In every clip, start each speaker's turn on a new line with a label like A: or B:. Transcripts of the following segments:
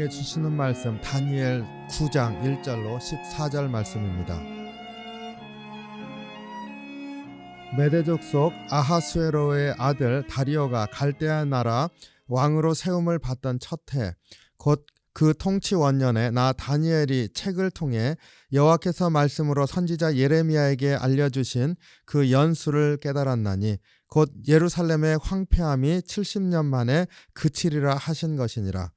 A: 우리에게 주시는 말씀 다니엘 9장 1절로 14절 말씀입니다. 메대족 속 아하수에로의 아들 다리오가 갈대아 나라 왕으로 세움을 받던 첫 해, 곧 그 통치 원년에 나 다니엘이 책을 통해 여호와께서 말씀으로 선지자 예레미야에게 알려주신 그 연수를 깨달았나니 곧 예루살렘의 황폐함이 70년 만에 그치리라 하신 것이니라.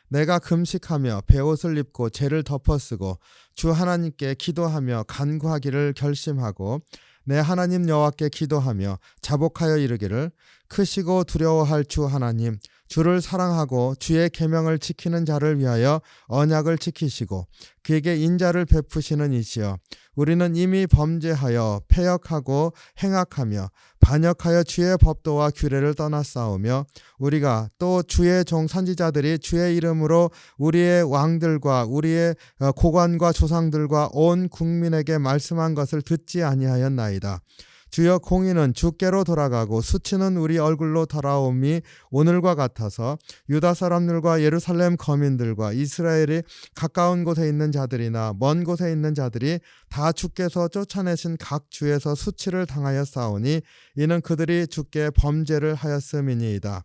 A: 내가 금식하며 베옷을 입고 죄를 덮어쓰고 주 하나님께 기도하며 간구하기를 결심하고 내 하나님 여호와께 기도하며 자복하여 이르기를 크시고 두려워할 주 하나님, 주를 사랑하고 주의 계명을 지키는 자를 위하여 언약을 지키시고 그에게 인자를 베푸시는 이시여, 우리는 이미 범죄하여 패역하고 행악하며 반역하여 주의 법도와 규례를 떠났사오며 우리가 또 주의 종 선지자들이 주의 이름으로 우리의 왕들과 우리의 고관과 조상들과 온 국민에게 말씀한 것을 듣지 아니하였나이다. 주여, 공의는 주께로 돌아가고 수치는 우리 얼굴로 돌아옴이 오늘과 같아서 유다 사람들과 예루살렘 거민들과 이스라엘이 가까운 곳에 있는 자들이나 먼 곳에 있는 자들이 다 주께서 쫓아내신 각 주에서 수치를 당하였사오니 이는 그들이 주께 범죄를 하였음이니이다.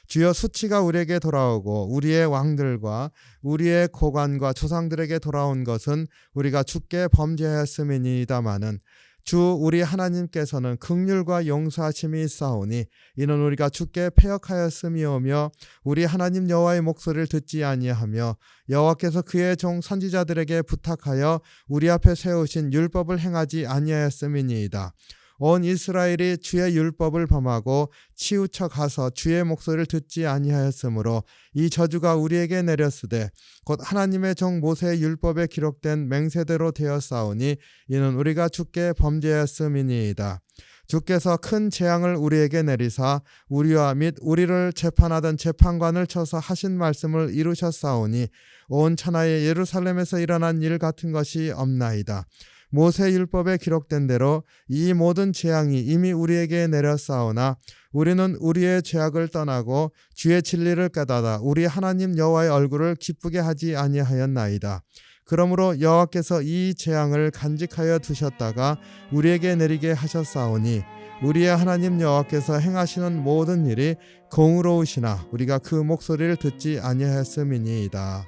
A: 주여, 수치가 우리에게 돌아오고 우리의 왕들과 우리의 고관과 조상들에게 돌아온 것은 우리가 주께 범죄하였음이니이다마는 주 우리 하나님께서는 긍휼과 용서하심이 있사오니 이는 우리가 주께 패역하였음이오며 우리 하나님 여호와의 목소리를 듣지 아니하며 여호와께서 그의 종 선지자들에게 부탁하여 우리 앞에 세우신 율법을 행하지 아니하였음이니이다. 온 이스라엘이 주의 율법을 범하고 치우쳐 가서 주의 목소리를 듣지 아니하였으므로 이 저주가 우리에게 내렸으되 곧 하나님의 종 모세의 율법에 기록된 맹세대로 되었사오니 이는 우리가 주께 범죄하였음이니이다. 주께서 큰 재앙을 우리에게 내리사 우리와 및 우리를 재판하던 재판관을 쳐서 하신 말씀을 이루셨사오니 온 천하의 예루살렘에서 일어난 일 같은 것이 없나이다. 모세 율법에 기록된 대로 이 모든 재앙이 이미 우리에게 내렸사오나 우리는 우리의 죄악을 떠나고 주의 진리를 깨닫아 우리 하나님 여호와의 얼굴을 기쁘게 하지 아니하였나이다. 그러므로 여호와께서 이 재앙을 간직하여 두셨다가 우리에게 내리게 하셨사오니 우리의 하나님 여호와께서 행하시는 모든 일이 공의로우시나 우리가 그 목소리를 듣지 아니하였음이니이다.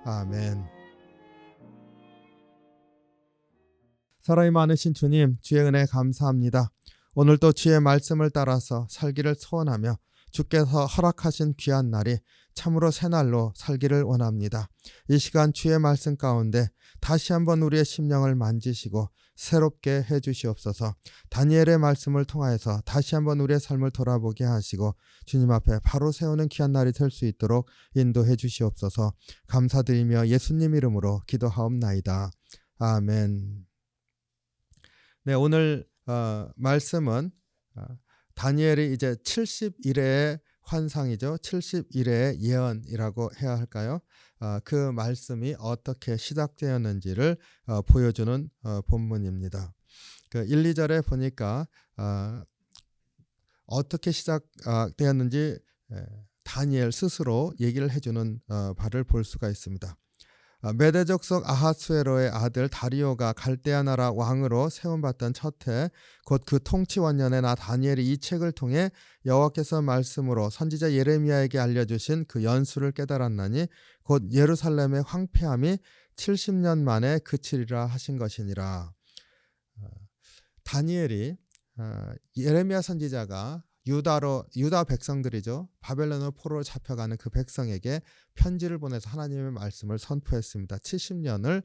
A: 아멘. 사랑이 많으신 주님, 주의 은혜 감사합니다. 오늘도 주의 말씀을 따라서 살기를 소원하며 주께서 허락하신 귀한 날이 참으로 새 날로 살기를 원합니다. 이 시간 주의 말씀 가운데 다시 한번 우리의 심령을 만지시고 새롭게 해주시옵소서. 다니엘의 말씀을 통하여서 다시 한번 우리의 삶을 돌아보게 하시고 주님 앞에 바로 세우는 귀한 날이 될 수 있도록 인도해 주시옵소서. 감사드리며 예수님 이름으로 기도하옵나이다. 아멘. 네, 오늘 말씀은 다니엘이 이제 70일의 환상이죠. 70일의 예언이라고 해야 할까요? 그 말씀이 어떻게 시작되었는지를 보여주는 본문입니다. 그 1, 2절에 보니까 어떻게 시작되었는지 다니엘 스스로 얘기를 해주는 바를 볼 수가 있습니다. 메대족 속 아하수에로의 아들 다리오가 갈대아 나라 왕으로 세움받던 첫 해, 곧 그 통치 원년에 나 다니엘이 이 책을 통해 여호와께서 말씀으로 선지자 예레미야에게 알려주신 그 연수를 깨달았나니 곧 예루살렘의 황폐함이 70년 만에 그치리라 하신 것이니라. 다니엘이 예레미야 선지자가 유다 백성들이죠. 바벨론으로 포로로 잡혀가는 그 백성에게 편지를 보내서 하나님의 말씀을 선포했습니다. 70년을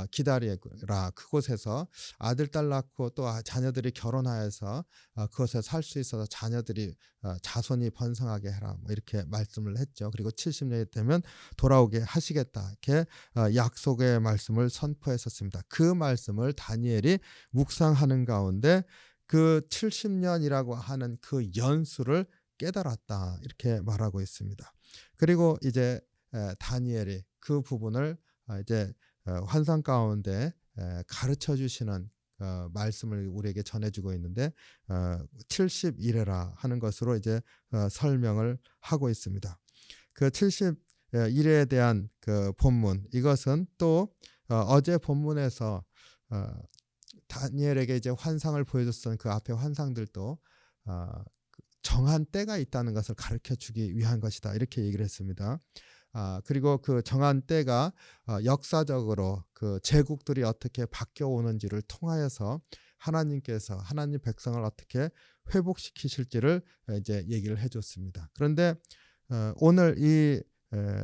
A: 기다리라. 그곳에서 아들, 딸 낳고 또 자녀들이 결혼하여서 그곳에 살 수 있어서 자녀들이 자손이 번성하게 해라. 뭐 이렇게 말씀을 했죠. 그리고 70년이 되면 돌아오게 하시겠다. 이렇게 약속의 말씀을 선포했었습니다. 그 말씀을 다니엘이 묵상하는 가운데 그 70년이라고 하는 그 연수를 깨달았다, 이렇게 말하고 있습니다. 그리고 이제 다니엘이 그 부분을 이제 환상 가운데 가르쳐 주시는 말씀을 우리에게 전해주고 있는데 70일이라 하는 것으로 이제 설명을 하고 있습니다. 그 70 일에 대한 그 본문, 이것은 또 어제 본문에서 다니엘에게 이제 환상을 보여줬던 그 앞에 환상들도 정한 때가 있다는 것을 가르쳐 주기 위한 것이다, 이렇게 얘기를 했습니다. 그리고 그 정한 때가 역사적으로 그 제국들이 어떻게 바뀌어 오는지를 통하여서 하나님께서 하나님 백성을 어떻게 회복시키실지를 이제 얘기를 해줬습니다. 그런데 오늘 이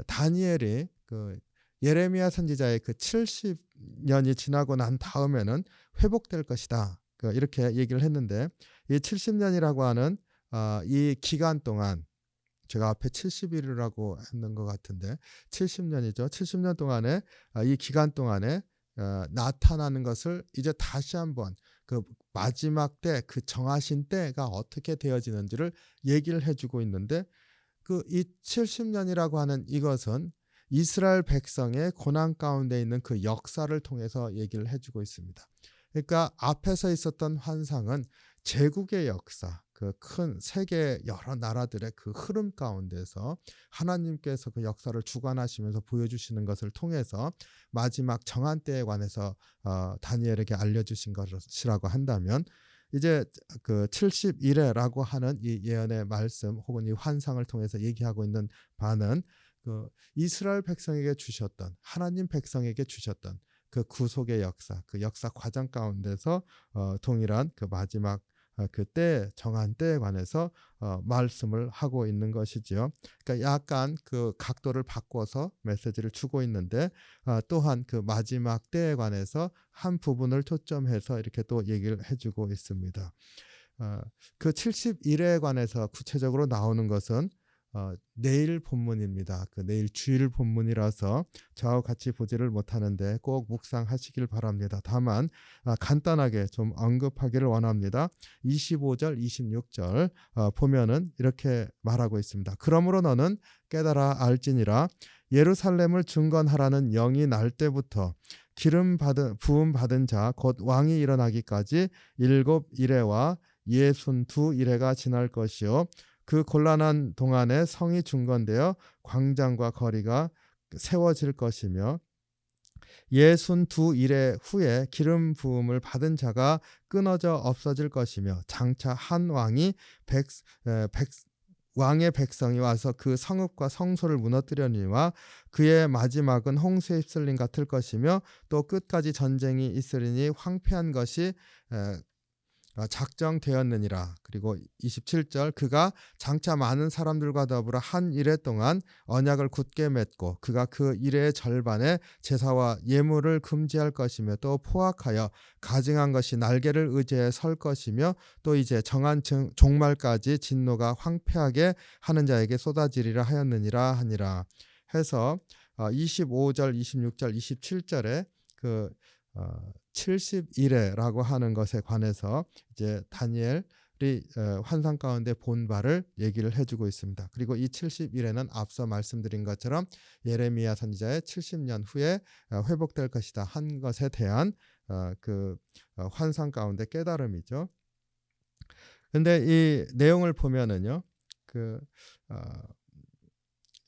A: 다니엘이 그 예레미야 선지자의 그 70년이 지나고 난 다음에는 회복될 것이다, 이렇게 얘기를 했는데, 이 70년이라고 하는 이 기간 동안, 제가 앞에 70일이라고 했는 것 같은데 70년이죠. 70년 동안에 이 기간 동안에 나타나는 것을 이제 다시 한번 그 마지막 때, 그 정하신 때가 어떻게 되어지는지를 얘기를 해주고 있는데, 그 이 70년이라고 하는 이것은 이스라엘 백성의 고난 가운데 있는 그 역사를 통해서 얘기를 해주고 있습니다. 그러니까 앞에서 있었던 환상은 제국의 역사, 그 큰 세계 여러 나라들의 그 흐름 가운데서 하나님께서 그 역사를 주관하시면서 보여주시는 것을 통해서 마지막 정한 때에 관해서 다니엘에게 알려주신 것이라고 한다면, 이제 그 70일에라고 하는 이 예언의 말씀 혹은 이 환상을 통해서 얘기하고 있는 바는 그 이스라엘 백성에게 주셨던, 하나님 백성에게 주셨던 그 구속의 역사, 그 역사 과정 가운데서 동일한 그 마지막 그때 정한 때에 관해서 말씀을 하고 있는 것이지요. 그러니까 약간 그 각도를 바꿔서 메시지를 주고 있는데, 또한 그 마지막 때에 관해서 한 부분을 초점해서 이렇게 또 얘기를 해주고 있습니다. 그 70일에 관해서 구체적으로 나오는 것은 내일 본문입니다. 그 내일 주일 본문이라서 저하고 같이 보지를 못하는데 꼭 묵상하시길 바랍니다. 다만 간단하게 좀 언급하기를 원합니다. 25절, 26절 보면은 이렇게 말하고 있습니다. 그러므로 너는 깨달아 알지니라. 예루살렘을 중건하라는 영이 날 때부터 부음 받은 자 곧 왕이 일어나기까지 7일에와 62일에가 지날 것이요, 그 곤란한 동안에 성이 중건되어 광장과 거리가 세워질 것이며, 62일의 후에 기름 부음을 받은 자가 끊어져 없어질 것이며, 장차 한 왕의 백성이 와서 그 성읍과 성소를 무너뜨려니와 그의 마지막은 홍수에 휩쓸림 같을 것이며, 또 끝까지 전쟁이 있으리니 황폐한 것이 작정되었느니라. 그리고 27절, 그가 장차 많은 사람들과 더불어 한 이레 동안 언약을 굳게 맺고 그가 그 이레의 절반에 제사와 예물을 금지할 것이며, 또 포악하여 가증한 것이 날개를 의지해 설 것이며, 또 이제 정한 종말까지 진노가 황폐하게 하는 자에게 쏟아지리라 하였느니라 하니라 해서 25절, 26절, 27절에 그 70일에라고 하는 것에 관해서 이제 다니엘이 환상 가운데 본 바를 얘기를 해주고 있습니다. 그리고 이 70일에는 앞서 말씀드린 것처럼 예레미야 선지자의 70년 후에 회복될 것이다 한 것에 대한 그 환상 가운데 깨달음이죠. 근데 이 내용을 보면은요, 그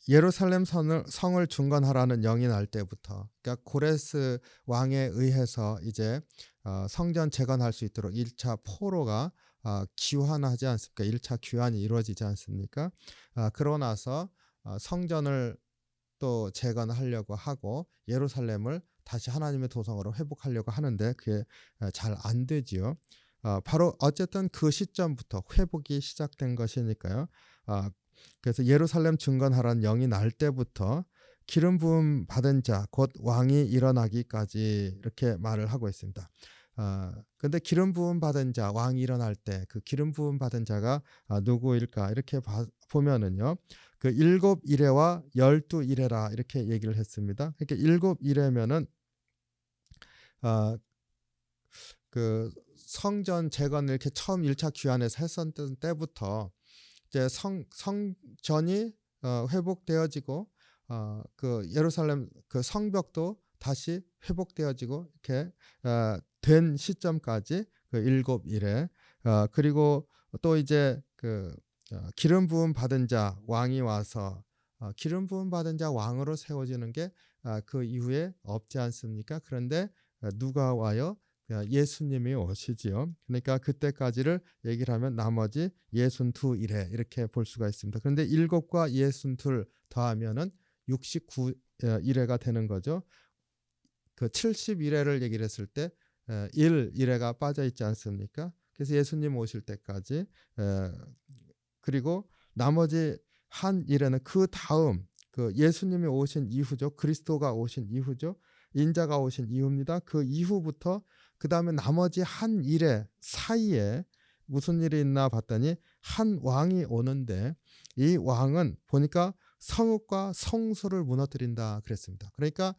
A: 예루살렘 성을 중건하라는 영이 날 때부터, 그러니까 고레스 왕에 의해서 이제 성전 재건할 수 있도록 1차 포로가 귀환하지 않습니까? 1차 귀환이 이루어지지 않습니까? 그러고 나서 성전을 또 재건하려고 하고 예루살렘을 다시 하나님의 도성으로 회복하려고 하는데 그게 잘 안 되지요. 바로 어쨌든 그 시점부터 회복이 시작된 것이니까요. 그래서 예루살렘 중건하라는 영이 날 때부터 기름 부음 받은 자 곧 왕이 일어나기까지 이렇게 말을 하고 있습니다. 근데 기름 부음 받은 자, 왕이 일어날 때 그 기름 부음 받은 자가 누구일까? 이렇게 보면은요, 그 7일에와 12일에라 이렇게 얘기를 했습니다. 그러니까 7일에면은 그 성전 재건을 이렇게 처음 1차 귀환에서 했었던 때부터 이제 성전이 회복되어지고 그 예루살렘 그 성벽도 다시 회복되어지고 이렇게 된 시점까지 그 7일에 그리고 또 이제 그 기름 부음 받은 자 왕이 와서 기름 부음 받은 자 왕으로 세워지는 게 그 이후에 없지 않습니까? 그런데 누가 와요? 예수님이 오시지요. 그러니까 그때까지를 얘기를 하면 나머지 62 이래 이렇게 볼 수가 있습니다. 그런데 7과 62 더하면은 69 이래가 되는 거죠. 그 70이래를 얘기를 했을 때 1 이래가 빠져 있지 않습니까? 그래서 예수님 오실 때까지 그리고 나머지 한 이래는 그 다음 그 예수님이 오신 이후죠. 그리스도가 오신 이후죠. 인자가 오신 이후입니다. 그 이후부터 그 다음에 나머지 한 일에 사이에 무슨 일이 있나 봤더니 한 왕이 오는데 이 왕은 보니까 성읍과 성소를 무너뜨린다 그랬습니다. 그러니까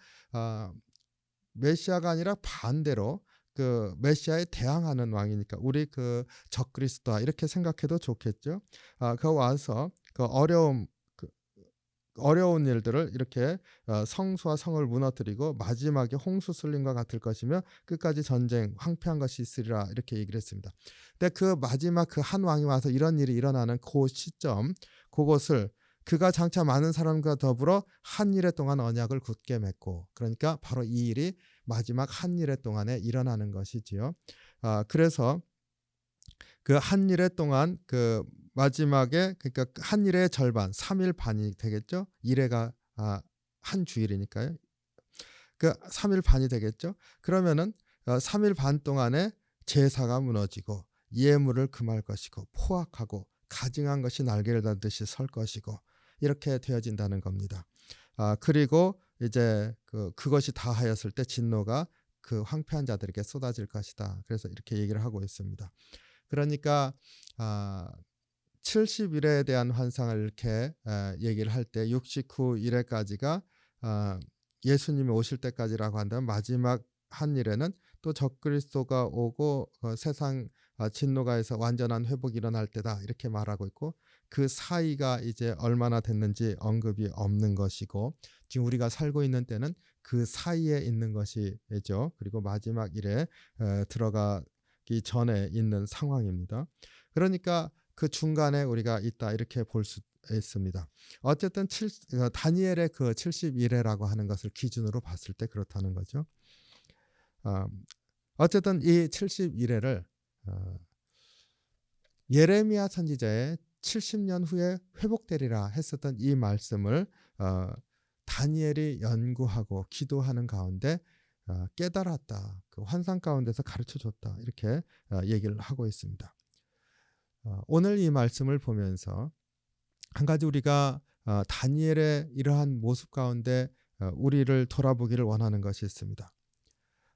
A: 메시아가 아니라 반대로 그 메시아에 대항하는 왕이니까 우리 그 적그리스도다 이렇게 생각해도 좋겠죠. 그 와서 그 어려운 일들을 이렇게 성수와 성을 무너뜨리고 마지막에 홍수 쏠림과 같을 것이며 끝까지 전쟁 황폐한 것이 있으리라 이렇게 얘기를 했습니다. 근데 그 마지막 그 한 왕이 와서 이런 일이 일어나는 그 시점 그것을 그가 장차 많은 사람과 더불어 한 일에 동안 언약을 굳게 맺고 그러니까 바로 이 일이 마지막 한 일에 동안에 일어나는 것이지요. 그래서 그 한 일에 동안 그 마지막에 그러니까 한 일의 절반 3일 반이 되겠죠. 1회가 한 주일이니까요. 그 3일 반이 되겠죠. 그러면은 3일 반 동안에 제사가 무너지고 예물을 금할 것이고 포악하고 가증한 것이 날개를 달듯이 설 것이고 이렇게 되어진다는 겁니다. 그리고 이제 그것이 다 하였을 때 진노가 그 황폐한 자들에게 쏟아질 것이다. 그래서 이렇게 얘기를 하고 있습니다. 그러니까 70일에 대한 환상을 이렇게 얘기를 할 때 69일에까지가 예수님이 오실 때까지라고 한다면 마지막 한 일에는 또 적그리스도가 오고 세상 진노가에서 완전한 회복이 일어날 때다 이렇게 말하고 있고 그 사이가 이제 얼마나 됐는지 언급이 없는 것이고 지금 우리가 살고 있는 때는 그 사이에 있는 것이죠. 그리고 마지막 일에 들어가기 전에 있는 상황입니다. 그러니까 그 중간에 우리가 있다 이렇게 볼 수 있습니다. 어쨌든 다니엘의 그 70일에라고 하는 것을 기준으로 봤을 때 그렇다는 거죠. 어쨌든 이 70일에를 예레미야 선지자의 70년 후에 회복되리라 했었던 이 말씀을 다니엘이 연구하고 기도하는 가운데 깨달았다. 그 환상 가운데서 가르쳐줬다. 이렇게 얘기를 하고 있습니다. 오늘 이 말씀을 보면서 한 가지 우리가 다니엘의 이러한 모습 가운데 우리를 돌아보기를 원하는 것이 있습니다.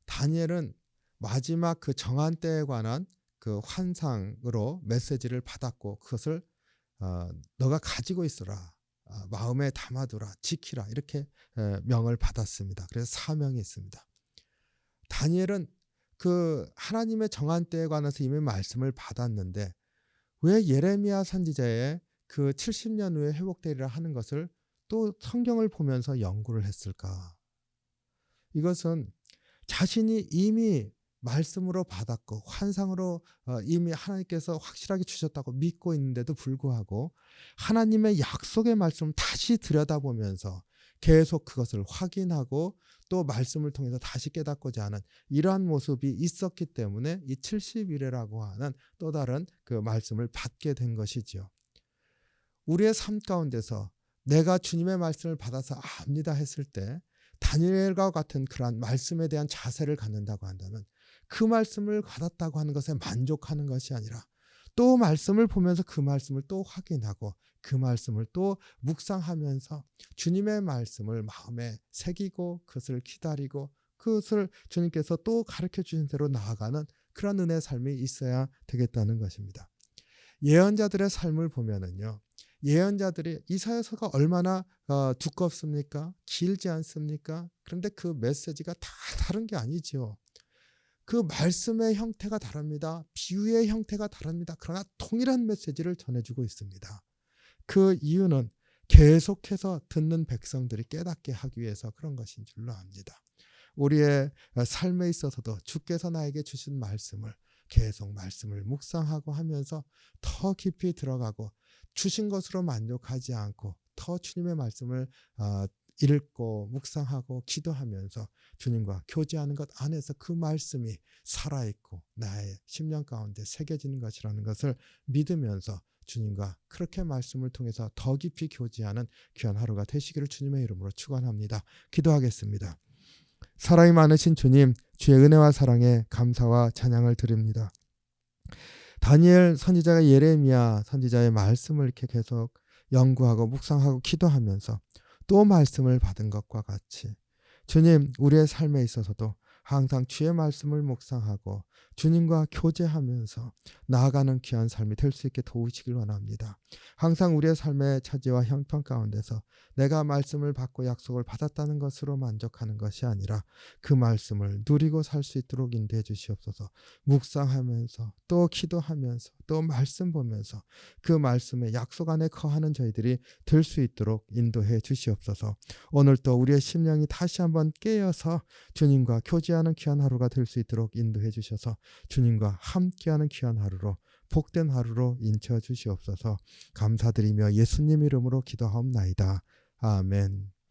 A: 다니엘은 마지막 그 정한 때에 관한 그 환상으로 메시지를 받았고 그것을 너가 가지고 있어라. 마음에 담아두라. 지키라. 이렇게 명을 받았습니다. 그래서 사명이 있습니다. 다니엘은 그 하나님의 정한 때에 관해서 이미 말씀을 받았는데 왜 예레미야 선지자의 그 70년 후에 회복되리라 하는 것을 또 성경을 보면서 연구를 했을까? 이것은 자신이 이미 말씀으로 받았고 환상으로 이미 하나님께서 확실하게 주셨다고 믿고 있는데도 불구하고 하나님의 약속의 말씀을 다시 들여다보면서 계속 그것을 확인하고 또 말씀을 통해서 다시 깨닫고자 하는 이러한 모습이 있었기 때문에 이 70일이라고 하는 또 다른 그 말씀을 받게 된 것이지요. 우리의 삶 가운데서 내가 주님의 말씀을 받아서 압니다 했을 때 다니엘과 같은 그러한 말씀에 대한 자세를 갖는다고 한다면 그 말씀을 받았다고 하는 것에 만족하는 것이 아니라 또 말씀을 보면서 그 말씀을 또 확인하고 그 말씀을 또 묵상하면서 주님의 말씀을 마음에 새기고 그것을 기다리고 그것을 주님께서 또 가르쳐 주신 대로 나아가는 그런 은혜의 삶이 있어야 되겠다는 것입니다. 예언자들의 삶을 보면은요. 예언자들이 이사야서가 얼마나 두껍습니까? 길지 않습니까? 그런데 그 메시지가 다 다른 게 아니지요. 그 말씀의 형태가 다릅니다. 비유의 형태가 다릅니다. 그러나 동일한 메시지를 전해주고 있습니다. 그 이유는 계속해서 듣는 백성들이 깨닫게 하기 위해서 그런 것인 줄로 압니다. 우리의 삶에 있어서도 주께서 나에게 주신 말씀을 계속 말씀을 묵상하고 하면서 더 깊이 들어가고 주신 것으로 만족하지 않고 더 주님의 말씀을 읽고 묵상하고 기도하면서 주님과 교제하는 것 안에서 그 말씀이 살아있고 나의 심령 가운데 새겨지는 것이라는 것을 믿으면서 주님과 그렇게 말씀을 통해서 더 깊이 교제하는 귀한 하루가 되시기를 주님의 이름으로 축원합니다. 기도하겠습니다. 사랑이 많으신 주님, 주의 은혜와 사랑에 감사와 찬양을 드립니다. 다니엘 선지자가 예레미야 선지자의 말씀을 이렇게 계속 연구하고 묵상하고 기도하면서 또 말씀을 받은 것과 같이 주님, 우리의 삶에 있어서도 항상 주의 말씀을 묵상하고 주님과 교제하면서 나아가는 귀한 삶이 될 수 있게 도우시길 원합니다. 항상 우리의 삶의 처지와 형편 가운데서 내가 말씀을 받고 약속을 받았다는 것으로 만족하는 것이 아니라 그 말씀을 누리고 살 수 있도록 인도해 주시옵소서. 묵상하면서 또 기도하면서 또 말씀 보면서 그 말씀의 약속 안에 거하는 저희들이 될 수 있도록 인도해 주시옵소서. 오늘 또 우리의 심령이 다시 한번 깨어서 주님과 교제하는 귀한 하루가 될 수 있도록 인도해 주셔서 주님과 함께하는 귀한 하루로 복된 하루로 인쳐 주시옵소서. 감사드리며 예수님 이름으로 기도하옵나이다. 아멘.